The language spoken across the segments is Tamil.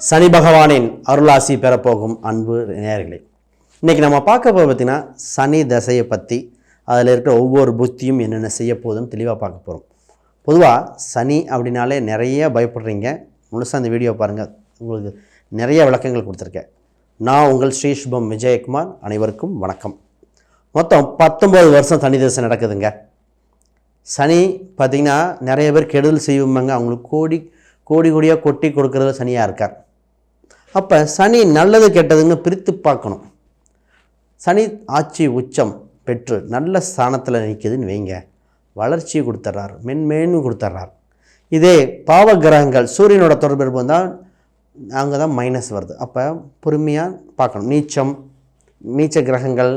சனி பகவானின் அருளாசி பெறப்போகும் அன்பு நேயர்களே, இன்றைக்கி நம்ம பார்க்க போக பார்த்திங்கன்னா சனி தசையை பற்றி, அதில் இருக்கிற ஒவ்வொரு புத்தியும் என்னென்ன செய்ய போதுன்னு தெளிவாக பார்க்க போகிறோம். பொதுவாக சனி அப்படின்னாலே நிறைய பயப்படுறீங்க. முழுசாக அந்த வீடியோ பாருங்கள், உங்களுக்கு நிறைய விளக்கங்கள் கொடுத்துருக்கேன். நான் உங்கள் ஸ்ரீ சுபம் விஜயகுமார். அனைவருக்கும் வணக்கம். மொத்தம் 19 வருஷம் சனி தசை நடக்குதுங்க. சனி பார்த்திங்கன்னா நிறைய பேர் கெடுதல் செய்வாங்க, அவங்களுக்கு கோடியாக கொட்டி கொடுக்குறதுல சனியாக இருக்கார். அப்போ சனி நல்லது கெட்டதுன்னு பிரித்து பார்க்கணும். சனி ஆட்சி உச்சம் பெற்று நல்ல ஸ்தானத்தில் நிற்கிதுன்னு வைங்க, வளர்ச்சியை கொடுத்துட்றார், மென்மேலும் கொடுத்துட்றார். இதே பாவ கிரகங்கள் சூரியனோட தொடர்பு வந்தால் அங்கே தான் மைனஸ் வருது. அப்போ பொறுமையாக பார்க்கணும். நீச்ச கிரகங்கள்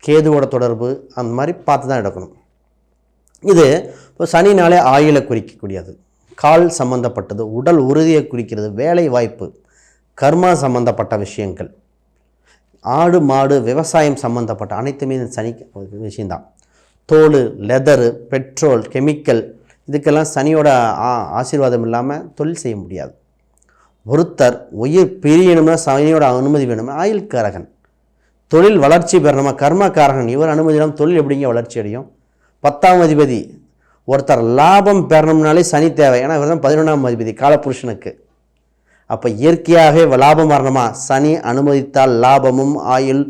கேதுவோட தொடர்பு அந்த மாதிரி பார்த்து தான் எடுக்கணும். இது இப்போ சனினாலே ஆயுளை குறிக்கக்கூடியது, கால் சம்பந்தப்பட்டது, உடல் உறுதியை குறிக்கிறது, வேலை வாய்ப்பு, கர்மா சம்பந்தப்பட்ட விஷயங்கள், ஆடு மாடு விவசாயம் சம்பந்தப்பட்ட அனைத்துமே இந்த சனி விஷயந்தான். தோல், லெதரு, பெட்ரோல், கெமிக்கல், இதுக்கெல்லாம் சனியோட ஆசீர்வாதம் இல்லாமல் தொழில் செய்ய முடியாது. ஒருத்தர் உயிர் பிரியணும்னா சனியோட அனுமதி வேணுமா? ஆயுள்காரகன். தொழில் வளர்ச்சி பெறணுமா? கர்மக்காரகன். இவர் அனுமதியிடம் தொழில் எப்படிங்க வளர்ச்சி அடையும்? 10ஆம் அதிபதி. ஒருத்தர் லாபம் பெறணும்னாலே சனி தேவை, ஏன்னா இவர் தான் 11ஆம் அதிபதி காலபுருஷனுக்கு. அப்போ இயற்கையாகவே லாபம் வரணுமா? சனி அனுமதித்தால் லாபமும் ஆயுள்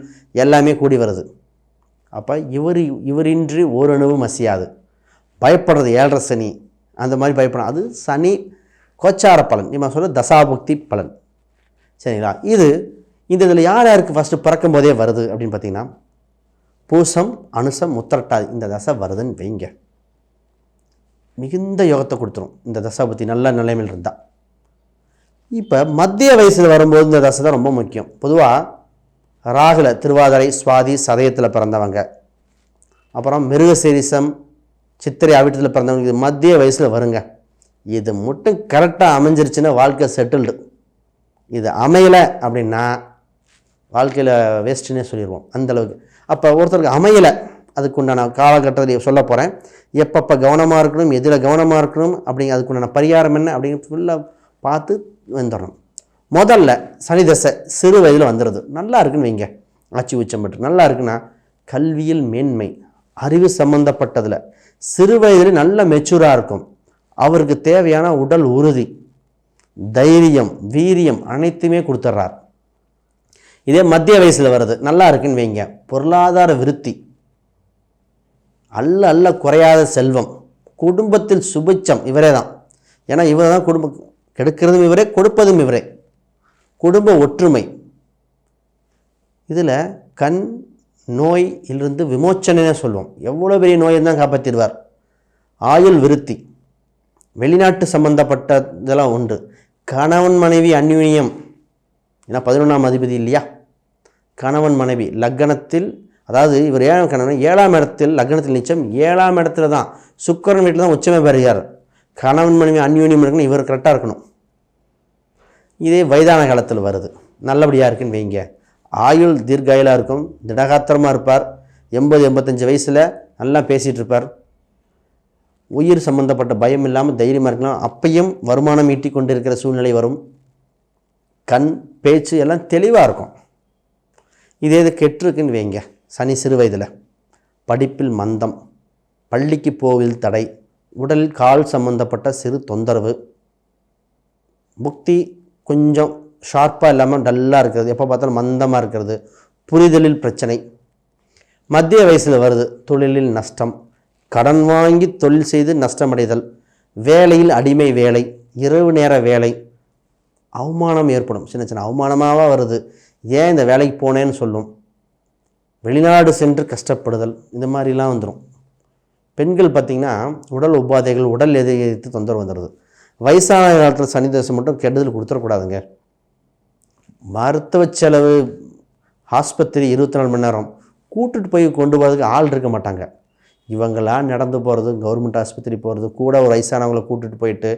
எல்லாமே கூடி வருது. அப்போ இவரின்றி ஓரணுவும் அசையாது. பயப்படுறது 7.5 சனி, அந்த மாதிரி பயப்படும். அது சனி கோச்சார பலன், நம்ம சொல்ல தசாபுக்தி பலன். சரிங்களா? இதில் யார் யாருக்கு ஃபஸ்ட்டு பிறக்கும் போதே வருது அப்படின்னு பார்த்தீங்கன்னா, பூசம், அனுசம், உத்திரட்டாதி இந்த தசை வருதுன்னு வைங்க, மிகுந்த யோகத்தை கொடுத்துரும். இந்த தசாபுத்தி நல்ல நிலைமையில் இருந்தால். இப்போ மத்திய வயசில் வரும்போது இந்த தசை தான் ரொம்ப முக்கியம். பொதுவாக ராகுல திருவாதிரை, சுவாதி, சதயத்தில் பிறந்தவங்க, அப்புறம் மிருகசீரிசம், சித்திரை, அவிட்டத்தில் பிறந்தவங்க, இது மத்திய வயசில் வருங்க. இது மட்டும் கரெக்டாக அமைஞ்சிருச்சுன்னா வாழ்க்கை செட்டில்டு. இது அமையலை அப்படின்னா வாழ்க்கையில் வேஸ்ட்டுன்னே சொல்லிடுவோம், அந்தளவுக்கு. அப்போ ஒருத்தருக்கு அமையலை, அதுக்குண்டான காலகட்டத்தில் சொல்ல போகிறேன். எப்பப்போ கவனமாக இருக்கணும், எதில் கவனமாக இருக்கணும் அப்படிங்க, அதுக்குண்டான பரிகாரம் என்ன அப்படிங்கிற ஃபுல்லாக பார்த்து வந்துடணும். முதல்ல சனி தசை சிறு வயதில் வந்துடுது, நல்லா இருக்குன்னு வைங்க, ஆட்சி உச்சம் பெற்று நல்லா இருக்குன்னா கல்வியில் மேன்மை, அறிவு சம்மந்தப்பட்டதில் சிறு வயதில் நல்ல மெச்சூராக இருக்கும். அவருக்கு தேவையான உடல் உறுதி, தைரியம், வீரியம் அனைத்துமே கொடுத்துட்றார். இதே மத்திய வயசில் வருது, நல்லா இருக்குன்னு வைங்க, பொருளாதார விருத்தி, அல்ல குறையாத செல்வம், குடும்பத்தில் சுபிட்சம் இவரே தான். ஏன்னா இவர் தான் குடும்பம் கெடுக்கிறதும் இவரே, கொடுப்பதும் இவரே. குடும்ப ஒற்றுமை, இதில் கண் நோயிலிருந்து விமோச்சனே சொல்லுவோம். எவ்வளோ பெரிய நோயை தான் காப்பாற்றிடுவார். ஆயுள் விருத்தி, வெளிநாட்டு சம்பந்தப்பட்ட இதெல்லாம் உண்டு. கணவன் மனைவி அந்யுன்யம், ஏன்னா 11ஆம் அதிபதி இல்லையா, கணவன் மனைவி லக்னத்தில், அதாவது இவர் 7ஆம் கணவன் 7ஆம் இடத்தில் லக்னத்தில் நிச்சயம், 7ஆம் இடத்துல தான் சுக்கிரன் வீட்டில் தான் உச்சமே பெறுகிறார். கணவன் மனைவி அந்யுன்யம் இருக்கணும், இவர் கரெக்டாக இருக்கணும். இதே வயதான காலத்தில் வருது, நல்லபடியாக இருக்குன்னு வைங்க, ஆயுள் தீர்காயுளாக இருக்கும், திடகாத்திரமாக இருப்பார். 80-85 வயசில் நல்லா பேசிகிட்டு இருப்பார். உயிர் சம்பந்தப்பட்ட பயம் இல்லாமல் தைரியமாக இருக்கலாம். அப்பையும் வருமானம் ஈட்டி கொண்டு இருக்கிற சூழ்நிலை வரும். கண் பேச்சு எல்லாம் தெளிவாக இருக்கும். இதே இது கெட்டிருக்குன்னு வைங்க, சனி சிறு வயதில் படிப்பில் மந்தம், பள்ளிக்கு போவில் தடை, உடலில் கால் சம்பந்தப்பட்ட சிறு தொந்தரவு, புக்தி கொஞ்சம் ஷார்ப்பாக இல்லாமல் டல்லாக இருக்கிறது, எப்போ பார்த்தாலும் மந்தமாக இருக்கிறது, புரிதலில் பிரச்சனை. மத்திய வயசில் வருது, தொழிலில் நஷ்டம், கடன் வாங்கி தொழில் செய்து நஷ்டமடைதல், வேலையில் அடிமை வேலை, இரவு நேர வேலை, அவமானம் ஏற்படும். சின்ன அவமானமாக வருது, ஏன் இந்த வேலைக்கு போனேன்னு சொல்லும். வெளிநாடு சென்று கஷ்டப்படுதல், இந்த மாதிரிலாம் வந்துடும். பெண்கள் பார்த்திங்கன்னா உடல் உபாதைகள், உடல் எதிர்த்து தொந்தரவு வந்துடுது. வயசான காலத்தில் சனி தசை மட்டும் கெடுதல் கொடுத்துடக்கூடாதுங்க. மருத்துவ செலவு, ஆஸ்பத்திரி 24 மணி நேரம் கூட்டுட்டு போய் கொண்டு போகிறதுக்கு ஆள் இருக்க மாட்டாங்க. இவங்களாம் நடந்து போகிறது, கவர்மெண்ட் ஆஸ்பத்திரி போகிறது, கூட ஒரு வயசானவங்களை கூட்டுட்டு போயிட்டு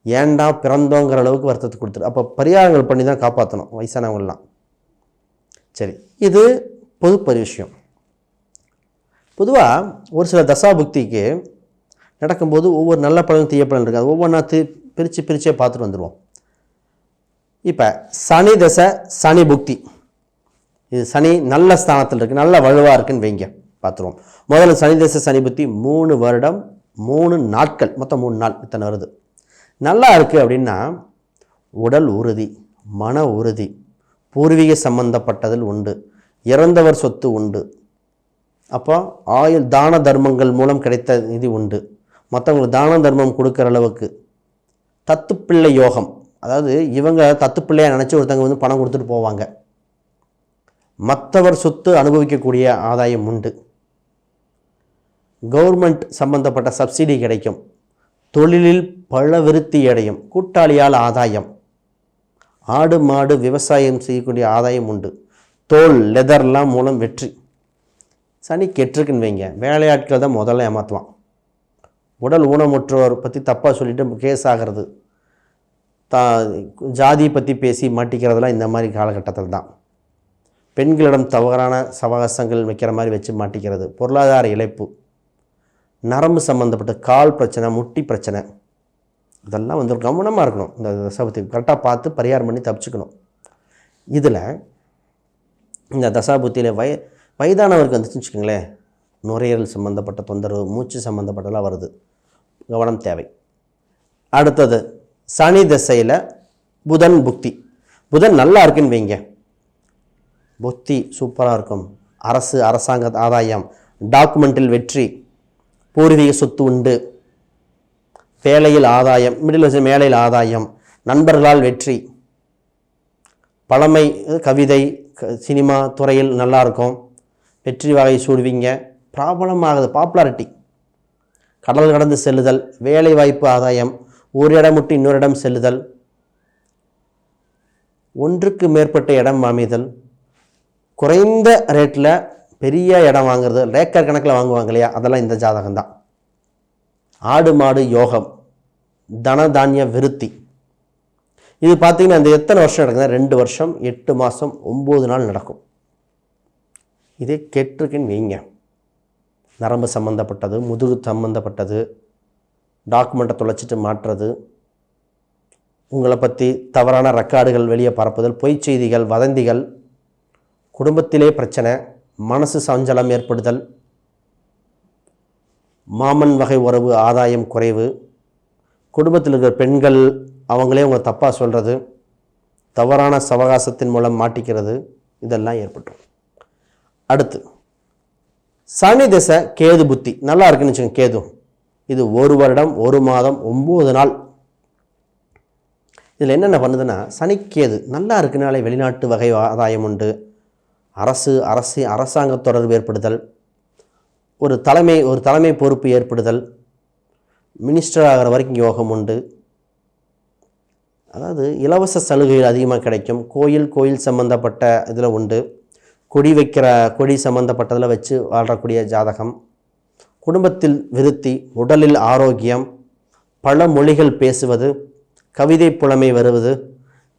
ஏண்டா பிறந்தோங்கிற அளவுக்கு வருத்தத்தை கொடுத்துரு. அப்போ பரிகாரங்கள் பண்ணி தான் காப்பாற்றணும் வயசானவங்களாம். சரி, இது பொதுப்பரி விஷயம். பொதுவாக ஒரு சில தசாபுக்திக்கு நடக்கும்போது ஒவ்வொரு நல்ல பலன் தீய பலன் இருக்குது. அது ஒவ்வொன்றா பிரித்து பார்த்துட்டு வந்துடுவோம். இப்போ சனி தசை சனி புக்தி, இது சனி நல்ல ஸ்தானத்தில் இருக்குது, நல்ல வலுவாக இருக்குன்னு வைங்க, பார்த்துருவோம். முதல்ல சனி தசை சனி புக்தி 3 வருடம் 3 நாட்கள், மொத்தம் 3 நாள் இத்தனை வருது. நல்லா இருக்குது அப்படின்னா உடல் உறுதி, மன உறுதி, பூர்வீக சம்பந்தப்பட்டதில் உண்டு, இறந்தவர் சொத்து உண்டு, அப்போ ஆயுள் தான தர்மங்கள் மூலம் கிடைத்த நிதி உண்டு, மற்றவங்களுக்கு தான தர்மம் கொடுக்குற அளவுக்கு. தத்துப்பிள்ளை யோகம், அதாவது இவங்க தத்துப்பிள்ளையாக நினச்சி ஒருத்தவங்க வந்து பணம் கொடுத்துட்டு போவாங்க. மற்றவர் சொத்து அனுபவிக்கக்கூடிய ஆதாயம் உண்டு. கவர்மெண்ட் சம்பந்தப்பட்ட சப்சிடி கிடைக்கும். தொழிலில் பல விருத்தி அடையும். கூட்டாளியால் ஆதாயம். ஆடு மாடு விவசாயம் செய்யக்கூடிய ஆதாயம் உண்டு. தோல் லெதர்லாம் மூலம் வெற்றி. சனி கெட்டிருக்குன்னு வைங்க, வேலையாட்கள் தான் முதல்ல ஏமாற்றுவான். உடல் ஊனமுற்றவர் பற்றி தப்பாக சொல்லிவிட்டு கேஸ் ஆகிறது, ஜாதியை பற்றி பேசி மாட்டிக்கிறதுலாம் இந்த மாதிரி காலகட்டத்தில் தான். பெண்களிடம் தவறான சவகாசங்கள் வைக்கிற மாதிரி வச்சு மாட்டிக்கிறது. பொருளாதார இழப்பு, நரம்பு சம்மந்தப்பட்ட கால் பிரச்சனை, முட்டி பிரச்சனை, இதெல்லாம் வந்து கவனமாக இருக்கணும். இந்த தசாபத்தி கரெக்டாக பார்த்து பரிகாரம் பண்ணி தப்பிச்சுக்கணும். இதில் இந்த தசாபுத்தியில் வயதானவருக்கு வந்துச்சுன்னு வச்சுக்கோங்களேன், நுரையீரல் சம்மந்தப்பட்ட தொந்தரவு, மூச்சு சம்மந்தப்பட்டதெல்லாம் வருது, கவனம் தேவை. அடுத்தது சனி திசையில் புதன் புக்தி. புதன் நல்லா இருக்குன்னு வைங்க, புத்தி சூப்பராக இருக்கும். அரசாங்க ஆதாயம், டாக்குமெண்ட்டில் வெற்றி, பூர்வீக சொத்து உண்டு, வேலையில் ஆதாயம், மேலையில் ஆதாயம், நண்பர்களால் வெற்றி, பழமை கவிதை சினிமா துறையில் நல்லாயிருக்கும், வெற்றி வகை சூடுவீங்க, ப்ராப்ளமாகுது, பாப்புலாரிட்டி, கடல் கடந்து செல்லுதல், வேலை வாய்ப்பு ஆதாயம், ஒரு இடம் விட்டு இன்னொரு இடம் செல்லுதல், ஒன்றுக்கு மேற்பட்ட இடம் அமைதல், குறைந்த ரேட்டில் பெரிய இடம் வாங்குறது, ஏக்கர் கணக்கில் வாங்குவாங்க இல்லையா, அதெல்லாம் இந்த ஜாதகம்தான். ஆடு மாடு யோகம், தனதானிய விருத்தி. இது பார்த்தீங்கன்னா இந்த எத்தனை வருஷம் நடக்குதுன்னா 2 வருஷம் 8 மாதம் 9 நாள் நடக்கும். இதே கெட்டிருக்குன்னு வைங்க, நரம்பு சம்மந்தப்பட்டது, முதுகு சம்மந்தப்பட்டது, டாக்குமெண்ட்டை தொலைச்சிட்டு மாற்றுறது, உங்களை பற்றி தவறான ரெக்கார்டுகள் வெளியே பரப்புதல், பொய் செய்திகள், வதந்திகள், குடும்பத்திலே பிரச்சனை, மனசு சஞ்சலம் ஏற்படுதல், மாமன் வகை உறவு ஆதாயம் குறைவு, குடும்பத்தில் இருக்கிற பெண்கள் அவங்களே உங்களை தப்பாக சொல்கிறது, தவறான சவகாசத்தின் மூலம் மாட்டிக்கிறது, இதெல்லாம் ஏற்பட்டுரும். அடுத்து சனி திசை கேது புத்தி நல்லா இருக்குன்னு வச்சுக்கோங்க. கேது இது 1 வருடம் 1 மாதம் 9 நாள். இதில் என்னென்ன பண்ணுதுன்னா, சனிக்கேது நல்லா இருக்குனாலே வெளிநாட்டு வகை ஆதாயம் உண்டு, அரசாங்க தொடர்பு ஏற்படுதல், ஒரு தலைமை பொறுப்பு ஏற்படுதல், மினிஸ்டர் ஆகிற வரைக்கும் யோகம் உண்டு. அதாவது இலவச சலுகைகள் அதிகமாக கிடைக்கும். கோயில் சம்பந்தப்பட்ட இதில் உண்டு. கொடி சம்பந்தப்பட்டதில் வச்சு வாழ்றக்கூடிய ஜாதகம். குடும்பத்தில் விருத்தி, உடலில் ஆரோக்கியம், பல மொழிகள் பேசுவது, கவிதை புலமை வருவது,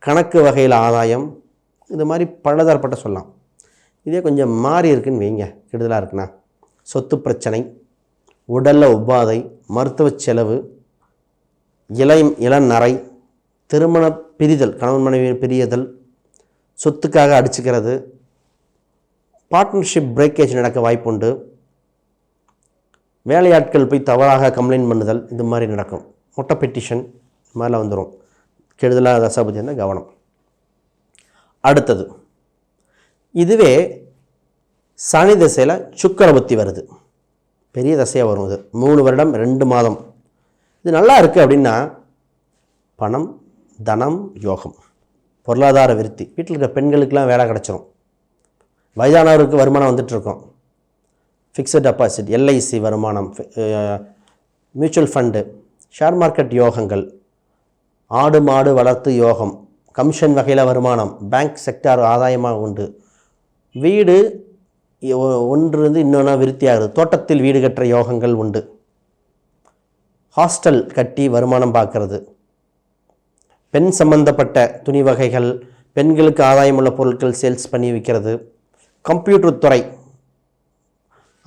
கணக்கு வகையில் ஆதாயம், இது மாதிரி பலதரப்பட்ட சொல்லலாம். இதே கொஞ்சம் மாறி இருக்குன்னு வைங்க, கெடுதலாக இருக்குண்ணா, சொத்து பிரச்சனை, உடலில் உபாதை, மருத்துவ செலவு, இளநரை, திருமண பிரிதல், கணவன் மனைவி பிரியதல், சொத்துக்காக அடிச்சுக்கிறது, பார்ட்னர்ஷிப் பிரேக்கேஜ் நடக்க வாய்ப்புண்டு, வேலையாட்கள் போய் தவறாக கம்ப்ளைண்ட் பண்ணுதல், இது மாதிரி நடக்கும். மொட்டை பெட்டிஷன் இது மாதிரிலாம் வந்துடும். கெடுதலாக தசாபதி இருந்தால் கவனம். அடுத்தது இதுவே சனி திசையில் சுக்கிர புத்தி வருது, பெரிய தசையாக வரும். இது 3 வருடம் 2 மாதம். இது நல்லா இருக்குது அப்படின்னா பணம், தனம், யோகம், பொருளாதார விருத்தி, வீட்டில் இருக்கிற பெண்களுக்கெல்லாம் வேலை கிடச்சிரும், வயதானவருக்கு வருமானம் வந்துட்டுருக்கோம், ஃபிக்ஸட் டெபாசிட், எல்ஐசி வருமானம், மியூச்சுவல் ஃபண்டு, ஷேர் மார்க்கெட் யோகங்கள், ஆடு மாடு வளர்த்து யோகம், கமிஷன் வகையில் வருமானம், பேங்க் செக்டார் ஆதாயமாக உண்டு, வீடு ஒன்றிலிருந்து இன்னொன்று விருத்தி ஆகுது, தோட்டத்தில் வீடு கட்டுற யோகங்கள் உண்டு, ஹாஸ்டல் கட்டி வருமானம் பார்க்கறது, பெண் சம்பந்தப்பட்ட துணி வகைகள், பெண்களுக்கு ஆதாயமுள்ள பொருட்கள் சேல்ஸ் பண்ணி விற்கிறது, கம்ப்யூட்டர் துறை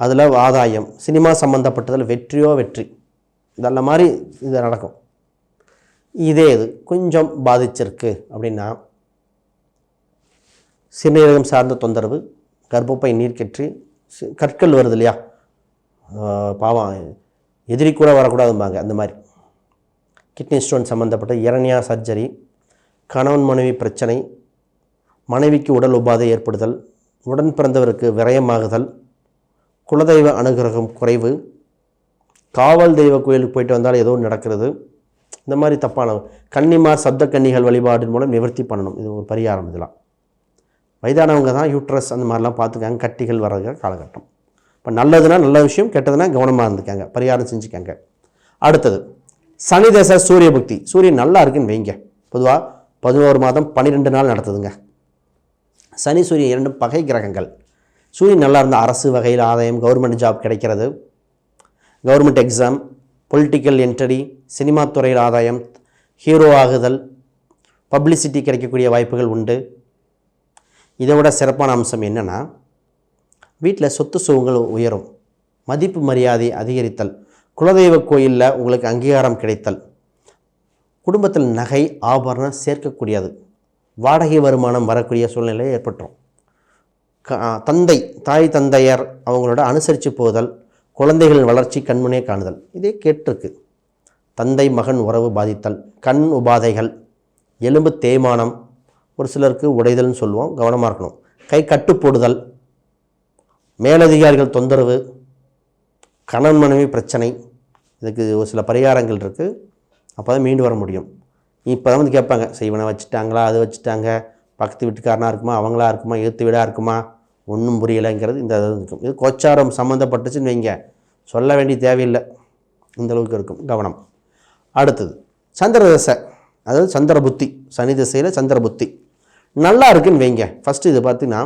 அதில் ஆதாயம், சினிமா சம்மந்தப்பட்டதில் வெற்றி, இதெல்லாம் மாதிரி இது நடக்கும். இது கொஞ்சம் பாதிச்சிருக்கு அப்படின்னா சிறுநீரகம் சார்ந்த தொந்தரவு, கர்ப்பப்பை நீர்க்கெட்டு, கற்கள் வருது இல்லையா, பாவம் எதிரி கூட வரக்கூடாதும்பாங்க, அந்த மாதிரி கிட்னி ஸ்டோன் சம்மந்தப்பட்ட இரணியா சர்ஜரி, கணவன் மனைவி பிரச்சனை, மனைவிக்கு உடல் உபாதை ஏற்படுதல், உடன் பிறந்தவருக்கு விரயமாகுதல், குலதெய்வ அனுகிரகம் குறைவு, காவல் தெய்வ கோயிலுக்கு போயிட்டு வந்தால் ஏதோ நடக்கிறது, இந்த மாதிரி தப்பான கன்னிமார் சப்த கன்னிகள் வழிபாடு மூலம் நிவர்த்தி பண்ணணும். இது ஒரு பரிகாரம். இதெல்லாம் வயதானவங்க தான் யூட்ரஸ் அந்த மாதிரிலாம் பார்த்துக்காங்க, கட்டிகள் வர்ற காலகட்டம். இப்போ நல்லதுன்னா நல்ல விஷயம், கெட்டதுன்னா கவனமாக இருந்துக்காங்க, பரிகாரம் செஞ்சுக்காங்க. அடுத்தது சனி தசை சூரிய புக்தி. சூரியன் நல்லா இருக்குன்னு வைங்க. பொதுவாக 11 மாதம் 12 நாள் நடத்துதுங்க. சனி சூரியன் 2 பகை கிரகங்கள். சூரியன் நல்லா இருந்தால் அரசு வகையில் ஆதாயம், கவர்மெண்ட் ஜாப் கிடைக்கிறது, government exam, political entry, cinema துறையில் ஆதாயம், ஹீரோ ஆகுதல், பப்ளிசிட்டி கிடைக்கக்கூடிய வாய்ப்புகள் உண்டு. இதை விட சிறப்பான அம்சம் என்னென்னா, வீட்டில் சொத்து சுகங்கள் உயரும், மதிப்பு மரியாதை அதிகரித்தல், குலதெய்வ கோயிலில் உங்களுக்கு அங்கீகாரம் கிடைத்தல், குடும்பத்தில் நகை ஆபரணம் சேர்க்கக்கூடியது, வாடகை வருமானம் வரக்கூடிய சூழ்நிலை ஏற்பட்டுரும். தாய் தந்தையர் அவங்களோட அனுசரித்து போதல், குழந்தைகளின் வளர்ச்சி கண்முனே காணுதல், இதே கேட்டிருக்கு. தந்தை மகன் உறவு பாதித்தல், கண் உபாதைகள், எலும்பு தேய்மானம், ஒரு சிலருக்கு உடைதல்னு சொல்லுவோம், கவனமாக இருக்கணும். கை கட்டு போடுதல், மேலதிகாரிகள் தொந்தரவு, கணவன் மனைவி பிரச்சனை, இதுக்கு ஒரு சில பரிகாரங்கள் இருக்குது. அப்போ தான் மீண்டு வர முடியும். இப்போ தான் வந்து கேட்பாங்க, செய்வனை வச்சுட்டாங்களா, அது வச்சுட்டாங்க, பக்கத்து வீட்டுக்காரனாக இருக்குமா, அவங்களா இருக்குமா, எழுத்து வீடாக இருக்குமா, ஒன்றும் புரியலைங்கிறது இந்த இருக்கும். இது கோச்சாரம் சம்மந்தப்பட்டுச்சுன்னு வைங்க, சொல்ல வேண்டிய தேவையில்லை, இந்த அளவுக்கு இருக்கும். கவனம். அடுத்தது சந்திர தசை, அதாவது சந்திர புத்தி. சனி திசையில் சந்திர புத்தி நல்லா இருக்குன்னு வைங்க. ஃபஸ்ட்டு இது பார்த்திங்கன்னா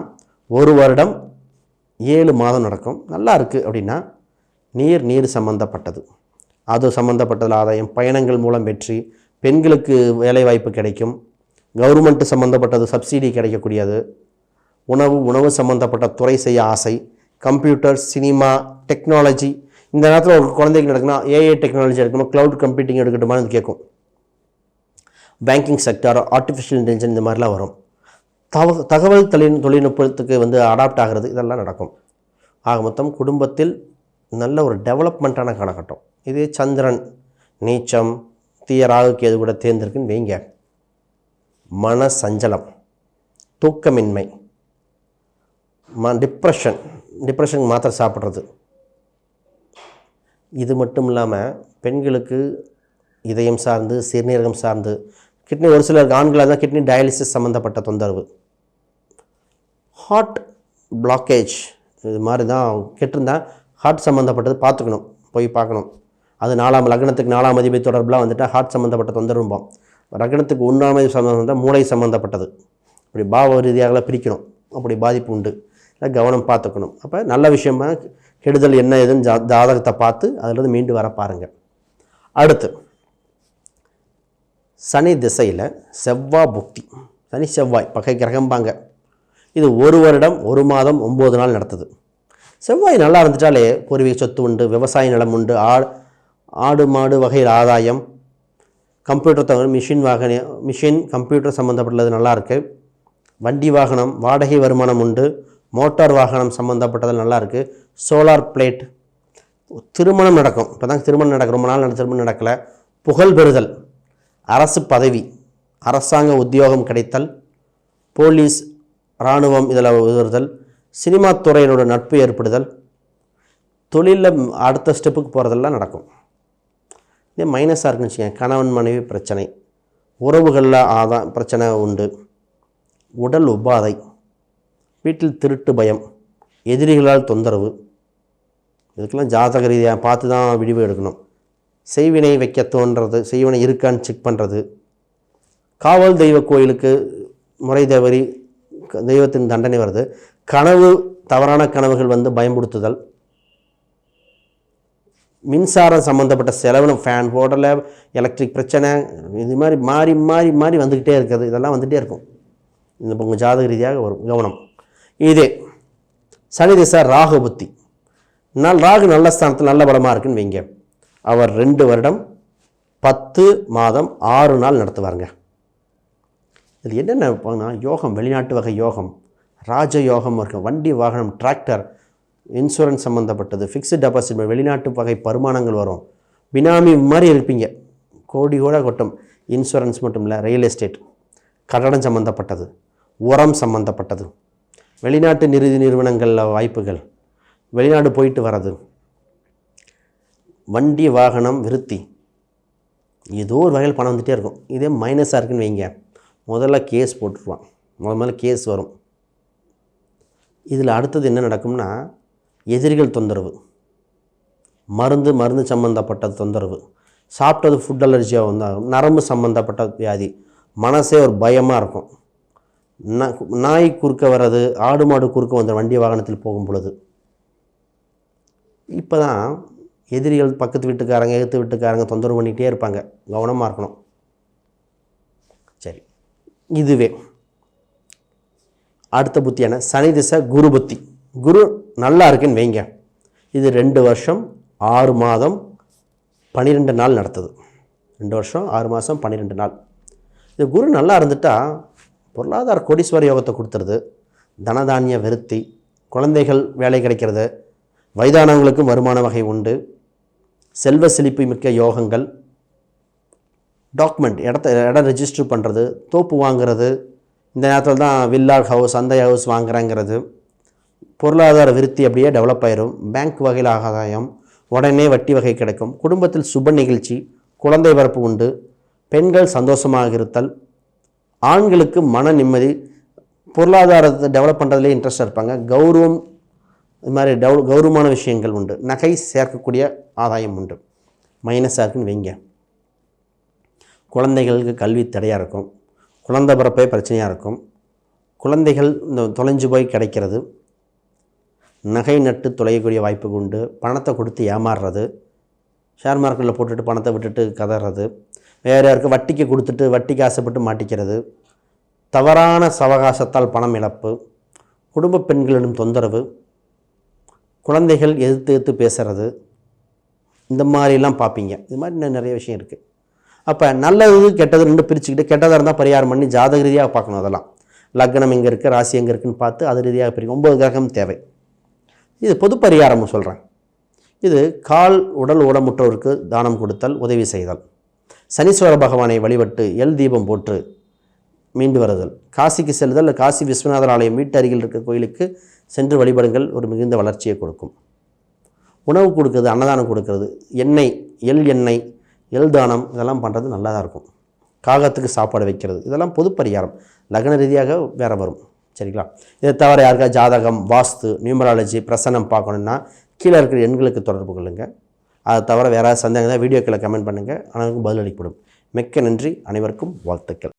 1 வருடம் 7 மாதம் நடக்கும். நல்லா இருக்குது அப்படின்னா நீர் சம்மந்தப்பட்டது, அது சம்மந்தப்பட்டதில் ஆதாயம், பயணங்கள் மூலம் வெற்றி, பெண்களுக்கு வேலைவாய்ப்பு கிடைக்கும், கவர்மெண்ட்டு சம்மந்தப்பட்டது சப்சிடி கிடைக்கக்கூடியது, உணவு சம்மந்தப்பட்ட துறை செய்ய ஆசை, கம்ப்யூட்டர், சினிமா, டெக்னாலஜி. இந்த நேரத்தில் ஒரு குழந்தைக்கு நடக்குன்னா ஏஐ டெக்னாலஜி எடுக்கணும், க்ளவுட் கம்ப்யூட்டிங் எடுக்கட்டுமான்னு கேட்கும். பேங்கிங் செக்டர், ஆர்டிஃபிஷியல் இன்டெலிஜென்ஸ், இந்த மாதிரிலாம் வரும். தகவல் தொழில்நுட்பத்துக்கு வந்து அடாப்ட் ஆகிறது, இதெல்லாம் நடக்கும். ஆக மொத்தம் குடும்பத்தில் நல்ல ஒரு டெவலப்மெண்ட்டான காலகட்டம். இதே சந்திரன் நீச்சம், தீய ராகு கேது கூட தேர்ந்திருக்குன்னு வைங்க, மன சஞ்சலம், தூக்கமின்மை, டிப்ரெஷன் மாத்திரை சாப்பிட்றது, இது மட்டும் இல்லாமல் பெண்களுக்கு இதயம் சார்ந்து, சிறுநீரகம் சார்ந்து, கிட்னி, ஒரு சிலருக்கு ஆண்களாக தான் கிட்னி டயாலிசிஸ் சம்மந்தப்பட்ட தொந்தரவு, ஹார்ட் பிளாக்கேஜ், இது மாதிரி தான் கெட்டிருந்தால் ஹார்ட் சம்மந்தப்பட்டது பார்த்துக்கணும், போய் பார்க்கணும். அது 4ஆம் லக்னத்துக்கு 4ஆம் அதிபதி தொடர்புலாம் வந்துட்டால் ஹார்ட் சம்மந்தப்பட்ட தொந்தரவும்போம். லக்னத்துக்கு 1ஆம் அதிபதி சம்மந்தம் மூளை சம்மந்தப்பட்டது, இப்படி பாவ ரீதியாக பிரிக்கணும், அப்படி பாதிப்பு உண்டு, கவனம் பார்த்துக்கணும். அப்போ நல்ல விஷயமா கெடுதல் என்ன ஏதுன்னு ஜாதகத்தை பார்த்து அதிலிருந்து மீண்டு வர பாருங்கள். அடுத்து சனி திசையில் செவ்வாய் புக்தி. சனி செவ்வாய் பகை கிரகம்பாங்க. இது 1 வருடம் 1 மாதம் 9 நாள் நடத்துது. செவ்வாய் நல்லா இருந்துட்டாலே பூர்வீக சொத்து உண்டு, விவசாய நிலம் உண்டு, ஆடு மாடு வகையில் ஆதாயம், கம்ப்யூட்டர் தவிர மிஷின் கம்ப்யூட்டர் சம்மந்தப்பட்டது நல்லாயிருக்கு, வண்டி வாகனம் வாடகை வருமானம் உண்டு, மோட்டார் வாகனம் சம்மந்தப்பட்டது நல்லாயிருக்கு, சோலார் பிளேட், திருமணம் நடக்கும். இப்போ தான் திருமணம் நடக்கும், ரொம்ப நாள் திருமணம் நடக்கலை, புகழ் பெறுதல், அரசு பதவி, அரசாங்க உத்தியோகம் கிடைத்தல், போலீஸ் இராணுவம் இதில் உதவுதல், சினிமா துறையினோட நட்பு ஏற்படுதல், தொழிலில் அடுத்த ஸ்டெப்புக்கு போகிறதெல்லாம் நடக்கும். இதே மைனஸாக இருக்குன்னு வச்சுக்கோங்க, கணவன் மனைவி பிரச்சனை, உறவுகளில் பிரச்சனை உண்டு, உடல் உபாதை, வீட்டில் திருட்டு பயம், எதிரிகளால் தொந்தரவு, இதுக்கெல்லாம் ஜாதக ரீதியாக பார்த்து தான் விடிவு எடுக்கணும். செய்வினை வைக்க தோன்றது, செய்வினை இருக்கான்னு செக் பண்ணுறது, காவல் தெய்வ கோயிலுக்கு முறை தவறி தெய்வத்தின் தண்டனை வருது, தவறான கனவுகள் வந்து பயன்படுத்துதல், மின்சாரம் சம்மந்தப்பட்ட செலவு, ஃபேன் போடலை, எலக்ட்ரிக் பிரச்சனை, இது மாதிரி மாறி மாறி மாறி வந்துக்கிட்டே இருக்குது, இதெல்லாம் வந்துகிட்டே இருக்கும். இந்த உங்கள் ஜாதக ரீதியாக வரும், கவனம். இதே சனி திசை ராகு புத்தி. ராகு நல்ல ஸ்தானத்தில் நல்ல பலமாக இருக்குன்னு வைங்க, அவர் 2 வருடம் 10 மாதம் 6 நாள் நடத்துவாருங்க. இதில் என்னென்ன வைப்பாங்கன்னா யோகம், வெளிநாட்டு வகை யோகம், ராஜயோகம் இருக்கும். வண்டி வாகனம் டிராக்டர் இன்சூரன்ஸ் சம்மந்தப்பட்டது, ஃபிக்ஸ்டு டெபாசிட், வெளிநாட்டு வகை வருமானங்கள் வரும். பினாமி மாதிரி இருப்பீங்க, கோடி கூட கொட்டும். இன்சூரன்ஸ் மட்டும் இல்லை, ரியல் எஸ்டேட், கட்டடம் சம்மந்தப்பட்டது, உரம் சம்மந்தப்பட்டது, வெளிநாட்டு நிறுவனங்களில் வாய்ப்புகள், வெளிநாடு போயிட்டு வர்றது, வண்டி வாகனம் விருத்தி, ஏதோ ஒரு வகையில் பணம் வந்துகிட்டே இருக்கும். இதே மைனஸாக இருக்குன்னு வைங்க, முதல்ல கேஸ் போட்டுருவான், முதல்ல கேஸ் வரும். இதில் அடுத்தது என்ன நடக்கும்னா எதிரிகள் தொந்தரவு, மருந்து சம்மந்தப்பட்ட தொந்தரவு, சாப்பிட்டது ஃபுட் அலர்ஜியாக வந்தாகும், நரம்பு சம்மந்தப்பட்ட வியாதி, மனசே ஒரு பயமாக இருக்கும். நாய் குறுக்க வர்றது, ஆடு மாடு குறுக்க வந்துடும் வண்டி வாகனத்தில் போகும் பொழுது. இப்போ தான் எதிரிகள் பக்கத்து வீட்டுக்காரங்க எதிர்த்து வீட்டுக்காரங்க தொந்தரவு பண்ணிகிட்டே இருப்பாங்க, கவனமாக இருக்கணும். சரி, இதுவே அடுத்த புத்தியான சனி திசை குரு புத்தி. குரு நல்லா இருக்குன்னு வைங்க, இது 2 வருஷம் 6 மாதம் 12 நாள் நடத்துது. 2 வருஷம் 6 மாதம் 12 நாள். இது குரு நல்லா இருந்துட்டால் பொருளாதார கோடீஸ்வர யோகத்தை கொடுத்துருது. தனதானிய விருத்தி, குழந்தைகள் வேலை கிடைக்கிறது, வயதானவங்களுக்கும் வருமான வகை உண்டு, செல்வ செழிப்பு மிக்க யோகங்கள், டாக்குமெண்ட் இடம் ரெஜிஸ்டர் பண்ணுறது, தோப்பு வாங்கிறது, இந்த நேரத்தில் தான் வில்லா ஹவுஸ் அந்த ஹவுஸ் வாங்குறாங்கிறது, பொருளாதார விருத்தி அப்படியே டெவலப் ஆயிரும். பேங்க் வகையில் ஆதாயம், உடனே வட்டி வகை கிடைக்கும். குடும்பத்தில் சுப நிகழ்ச்சி, குழந்தை பிறப்பு உண்டு, பெண்கள் சந்தோஷமாக இருத்தல், ஆண்களுக்கு மன நிம்மதி, பொருளாதாரத்தை டெவலப் பண்ணுறதுலேயே இன்ட்ரெஸ்டாக இருப்பாங்க. கௌரவம், இது மாதிரி கௌரவமான விஷயங்கள் உண்டு. நகை சேர்க்கக்கூடிய ஆதாயம் உண்டு. மைனஸாக இருக்குன்னு வைங்க, குழந்தைகளுக்கு கல்வி தடையாக இருக்கும், குழந்தை பிறப்பே பிரச்சனையாக இருக்கும், குழந்தைகள் இந்த தொலைஞ்சு போய் கிடைக்கிறது, நகை நட்டு தொலையக்கூடிய வாய்ப்பு உண்டு, பணத்தை கொடுத்து ஏமாறுறது, ஷேர் மார்க்கெட்டில் போட்டுட்டு பணத்தை விட்டுட்டு கதறது, வேறு யாருக்கு வட்டிக்கு கொடுத்துட்டு வட்டிக்கு ஆசைப்பட்டு மாட்டிக்கிறது, தவறான சவகாசத்தால் பணம் இழப்பு, குடும்ப பெண்களிடம் தொந்தரவு, குழந்தைகள் எதிர்த்து பேசுகிறது, இந்த மாதிரிலாம் பார்ப்பீங்க. இது மாதிரி இன்னும் நிறைய விஷயம் இருக்குது. அப்போ நல்லது கெட்டது ரெண்டு பிரிச்சுக்கிட்டு, கெட்டதாக இருந்தால் பரிகாரம் பண்ணி ஜாதக ரீதியாக பார்க்கணும். அதெல்லாம் லக்னம் எங்கே இருக்குது, ராசி எங்கே இருக்குதுன்னு பார்த்து அது ரீதியாக பிரிக்கும். 9 கிரகம் தேவை. இது பொது பரிகாரமும் சொல்கிறேன். இது கால் உடல் ஊனமுற்றோருக்கு தானம் கொடுத்தல், உதவி செய்தல், சனீஸ்வர பகவானை வழிபட்டு எல் தீபம் போட்டு மீண்டு வருதல், காசிக்கு செல்லுதல், காசி விஸ்வநாதர் ஆலயம் வீட்டு அருகில் இருக்க கோயிலுக்கு சென்று வழிபடுங்கள், ஒரு மிகுந்த வளர்ச்சியை கொடுக்கும். உணவு கொடுக்குறது, அன்னதானம் கொடுக்கறது, எண்ணெய், எண்ணெய், தானம், இதெல்லாம் பண்ணுறது நல்லா தான் இருக்கும். காகத்துக்கு சாப்பாடு வைக்கிறது, இதெல்லாம் பொது பரிகாரம். லக்ன ரீதியாக வேறு வரும். சரிங்களா? இதை தவிர யாருக்கா ஜாதகம், வாஸ்து, நியூமராலஜி, பிரசன்னம் பார்க்கணுன்னா கீழே இருக்கிற எண்களுக்கு தொடர்பு கொள்ளுங்கள். அதை தவிர வேறு சந்தேகம் தான் வீடியோக்களை கமெண்ட் பண்ணுங்கள், அனைவருக்கும் பதிலளிக்கப்படும். மிக்க நன்றி, அனைவருக்கும் வாழ்த்துக்கள்.